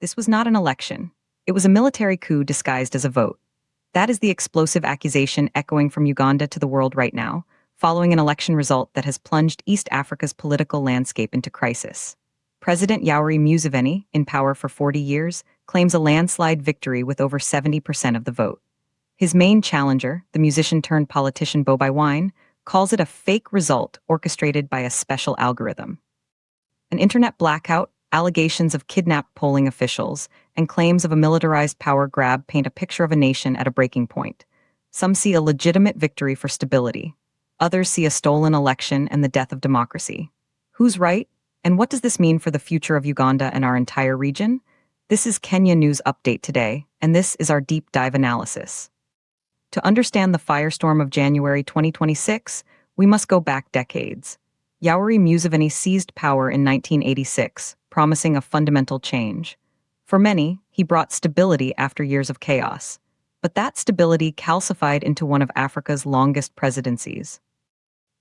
This was not an election. It was a military coup disguised as a vote. That is the explosive accusation echoing from Uganda to the world right now, following an election result that has plunged East Africa's political landscape into crisis. President Yoweri Museveni, in power for 40 years, claims a landslide victory with over 70% of the vote. His main challenger, the musician-turned-politician Bobi, calls it a fake result orchestrated by a special algorithm. An internet blackout, allegations of kidnapped polling officials, and claims of a militarized power grab paint a picture of a nation at a breaking point. Some see a legitimate victory for stability. Others see a stolen election and the death of democracy. Who's right? And what does this mean for the future of Uganda and our entire region? This is Kenya News Update today, and this is our deep dive analysis. To understand the firestorm of January 2026, we must go back decades. Yoweri Museveni seized power in 1986, promising a fundamental change. For many, he brought stability after years of chaos. But that stability calcified into one of Africa's longest presidencies.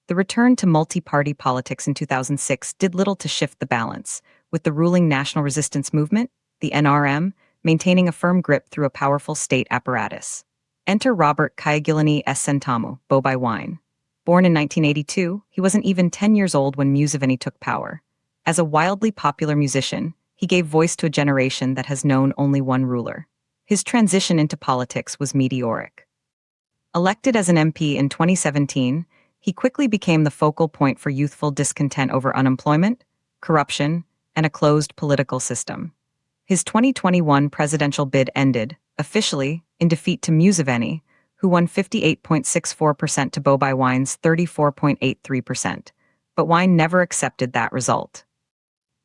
The return to multi-party politics in 2006 did little to shift the balance, with the ruling National Resistance Movement, the NRM, maintaining a firm grip through a powerful state apparatus. Enter Robert Kyagulanyi Ssentamu, Bobi. Born in 1982, he wasn't even 10 years old when Museveni took power. As a wildly popular musician, he gave voice to a generation that has known only one ruler. His transition into politics was meteoric. Elected as an MP in 2017, he quickly became the focal point for youthful discontent over unemployment, corruption, and a closed political system. His 2021 presidential bid ended, officially, in defeat to Museveni, who won 58.64% to Bobi Wine's 34.83%. But Wine never accepted that result.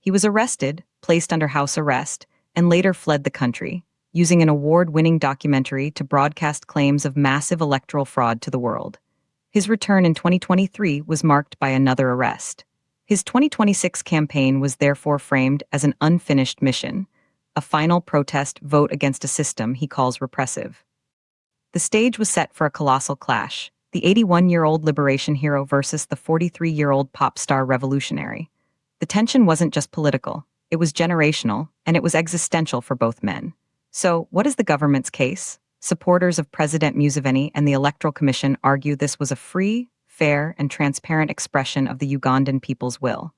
He was arrested, placed under house arrest, and later fled the country, using an award-winning documentary to broadcast claims of massive electoral fraud to the world. His return in 2023 was marked by another arrest. His 2026 campaign was therefore framed as an unfinished mission, a final protest vote against a system he calls repressive. The stage was set for a colossal clash, the 81-year-old liberation hero versus the 43-year-old pop star revolutionary. The tension wasn't just political, it was generational, and it was existential for both men. So, what is the government's case? Supporters of President Museveni and the Electoral Commission argue this was a free, fair, and transparent expression of the Ugandan people's will.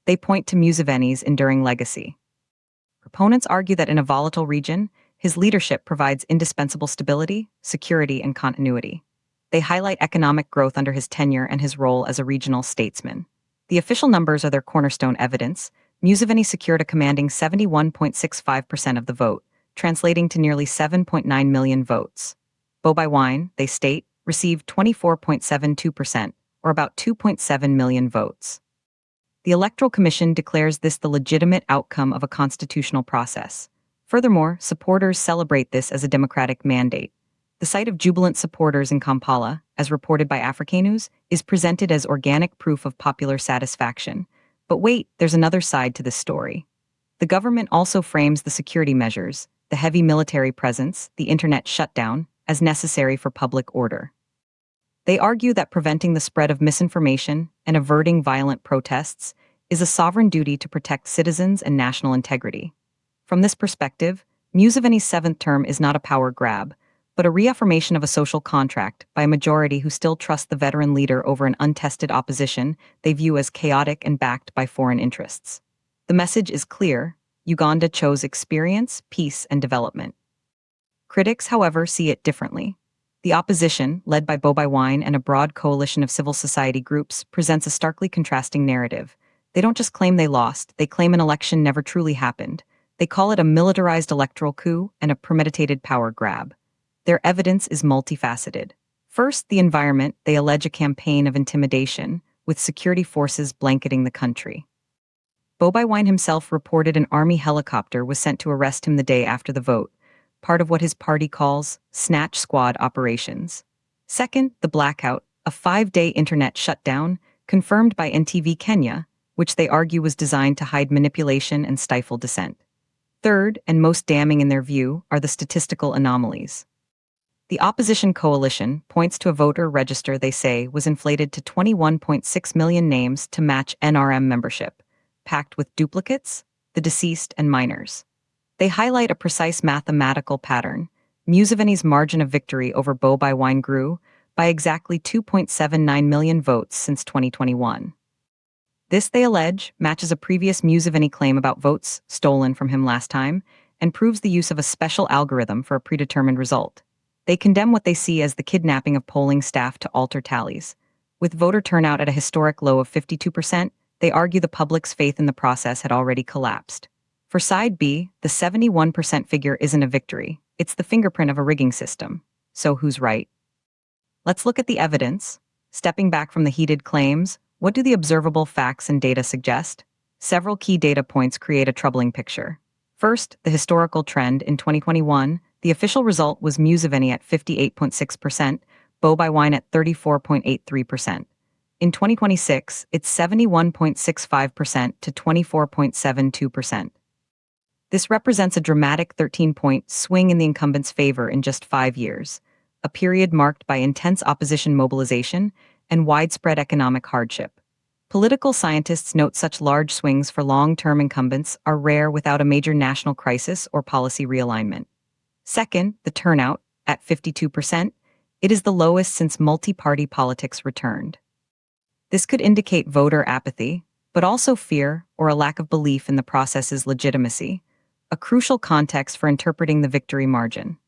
They point to Museveni's enduring legacy. Opponents argue that in a volatile region, his leadership provides indispensable stability, security, and continuity. They highlight economic growth under his tenure and his role as a regional statesman. The official numbers are their cornerstone evidence. Museveni secured a commanding 71.65% of the vote, translating to nearly 7.9 million votes. Bobi Wine, they state, received 24.72%, or about 2.7 million votes. The Electoral Commission declares this the legitimate outcome of a constitutional process. Furthermore, supporters celebrate this as a democratic mandate. The sight of jubilant supporters in Kampala, as reported by Africanews, is presented as organic proof of popular satisfaction. But wait, there's another side to this story. The government also frames the security measures, the heavy military presence, the internet shutdown, as necessary for public order. They argue that preventing the spread of misinformation and averting violent protests is a sovereign duty to protect citizens and national integrity. From this perspective, Museveni's seventh term is not a power grab, but a reaffirmation of a social contract by a majority who still trust the veteran leader over an untested opposition they view as chaotic and backed by foreign interests. The message is clear: Uganda chose experience, peace, and development. Critics, however, see it differently. The opposition, led by Bobi Wine and a broad coalition of civil society groups, presents a starkly contrasting narrative. They don't just claim they lost, they claim an election never truly happened. They call it a militarized electoral coup and a premeditated power grab. Their evidence is multifaceted. First, the environment. They allege a campaign of intimidation, with security forces blanketing the country. Bobi Wine himself reported an army helicopter was sent to arrest him the day after the vote, part of what his party calls snatch squad operations. Second, the blackout, a 5-day internet shutdown, confirmed by NTV Kenya, which they argue was designed to hide manipulation and stifle dissent. Third, and most damning in their view, are the statistical anomalies. The opposition coalition points to a voter register they say was inflated to 21.6 million names to match NRM membership, packed with duplicates, the deceased, and minors. They highlight a precise mathematical pattern. Museveni's margin of victory over Bobi Wine grew by exactly 2.79 million votes since 2021. This, they allege, matches a previous Museveni claim about votes stolen from him last time and proves the use of a special algorithm for a predetermined result. They condemn what they see as the kidnapping of polling staff to alter tallies. With voter turnout at a historic low of 52%, they argue the public's faith in the process had already collapsed. For Side B, the 71% figure isn't a victory, it's the fingerprint of a rigging system. So who's right? Let's look at the evidence. Stepping back from the heated claims, what do the observable facts and data suggest? Several key data points create a troubling picture. First, the historical trend. In 2021, the official result was Museveni at 58.6%, Bobi Wine at 34.83%. In 2026, it's 71.65% to 24.72%. This represents a dramatic 13-point swing in the incumbent's favor in just 5 years, a period marked by intense opposition mobilization and widespread economic hardship. Political scientists note such large swings for long-term incumbents are rare without a major national crisis or policy realignment. Second, the turnout, at 52%, it is the lowest since multi-party politics returned. This could indicate voter apathy, but also fear or a lack of belief in the process's legitimacy, a crucial context for interpreting the victory margin.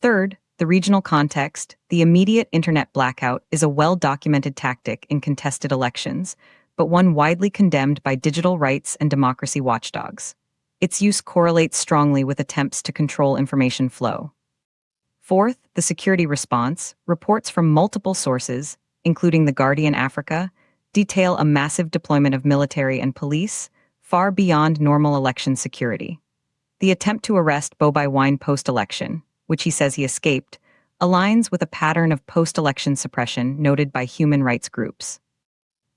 Third, the regional context. The immediate internet blackout is a well-documented tactic in contested elections, but one widely condemned by digital rights and democracy watchdogs. Its use correlates strongly with attempts to control information flow. Fourth, the security response. Reports from multiple sources, including The Guardian Africa, detail a massive deployment of military and police, far beyond normal election security. The attempt to arrest Bobi Wine post-election, which he says he escaped, aligns with a pattern of post-election suppression noted by human rights groups.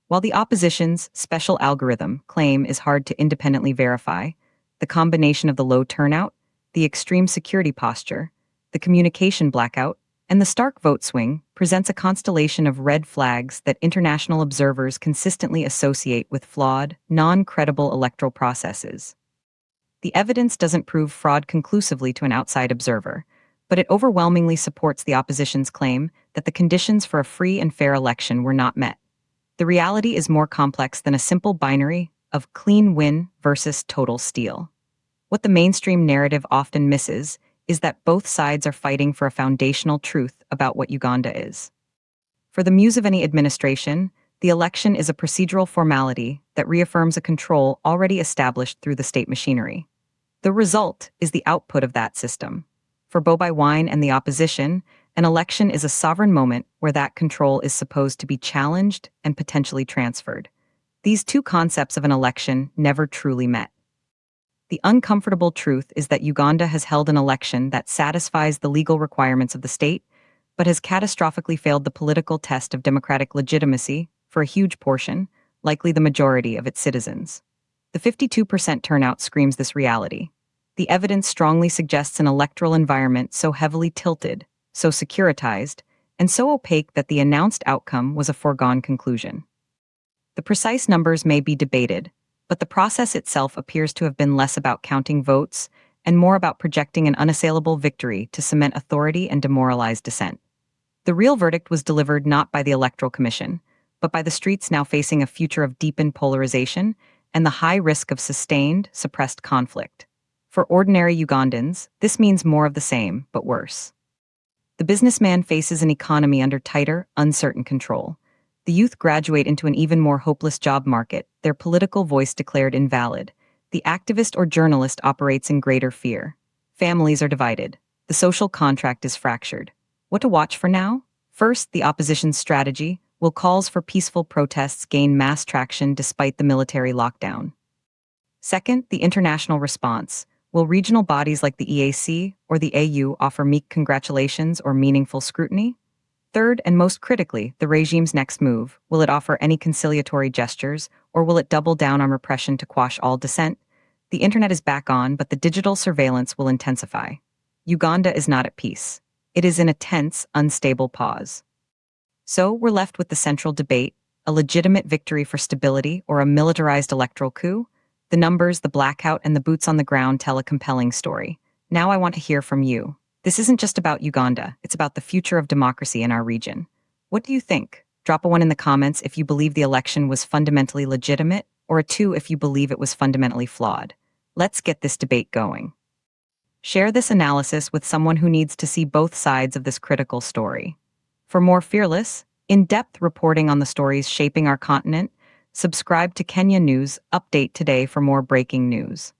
While the opposition's special algorithm claim is hard to independently verify, the combination of the low turnout, the extreme security posture, the communication blackout, and the stark vote swing presents a constellation of red flags that international observers consistently associate with flawed, non-credible electoral processes. The evidence doesn't prove fraud conclusively to an outside observer, but it overwhelmingly supports the opposition's claim that the conditions for a free and fair election were not met. The reality is more complex than a simple binary of clean win versus total steal. What the mainstream narrative often misses is that both sides are fighting for a foundational truth about what Uganda is. For the Museveni administration, the election is a procedural formality that reaffirms a control already established through the state machinery. The result is the output of that system. For Bobi Wine and the opposition, an election is a sovereign moment where that control is supposed to be challenged and potentially transferred. These two concepts of an election never truly met. The uncomfortable truth is that Uganda has held an election that satisfies the legal requirements of the state, but has catastrophically failed the political test of democratic legitimacy for a huge portion, likely the majority of its citizens. The 52% turnout screams this reality. The evidence strongly suggests an electoral environment so heavily tilted, so securitized, and so opaque that the announced outcome was a foregone conclusion. The precise numbers may be debated, but the process itself appears to have been less about counting votes and more about projecting an unassailable victory to cement authority and demoralize dissent. The real verdict was delivered not by the Electoral Commission, but by the streets now facing a future of deepened polarization and the high risk of sustained, suppressed conflict. For ordinary Ugandans, this means more of the same, but worse. The businessman faces an economy under tighter, uncertain control. The youth graduate into an even more hopeless job market, their political voice declared invalid. The activist or journalist operates in greater fear. Families are divided. The social contract is fractured. What to watch for now? First, the opposition's strategy. Will calls for peaceful protests gain mass traction despite the military lockdown? Second, the international response. Will regional bodies like the EAC or the AU offer meek congratulations or meaningful scrutiny? Third, and most critically, the regime's next move. Will it offer any conciliatory gestures, or will it double down on repression to quash all dissent? The internet is back on, but the digital surveillance will intensify. Uganda is not at peace. It is in a tense, unstable pause. So we're left with the central debate, a legitimate victory for stability or a militarized electoral coup? The numbers, the blackout, and the boots on the ground tell a compelling story. Now I want to hear from you. This isn't just about Uganda, it's about the future of democracy in our region. What do you think? Drop a 1 in the comments if you believe the election was fundamentally legitimate, or a 2 if you believe it was fundamentally flawed. Let's get this debate going. Share this analysis with someone who needs to see both sides of this critical story. For more fearless, in-depth reporting on the stories shaping our continent, subscribe to Kenya News Update today for more breaking news.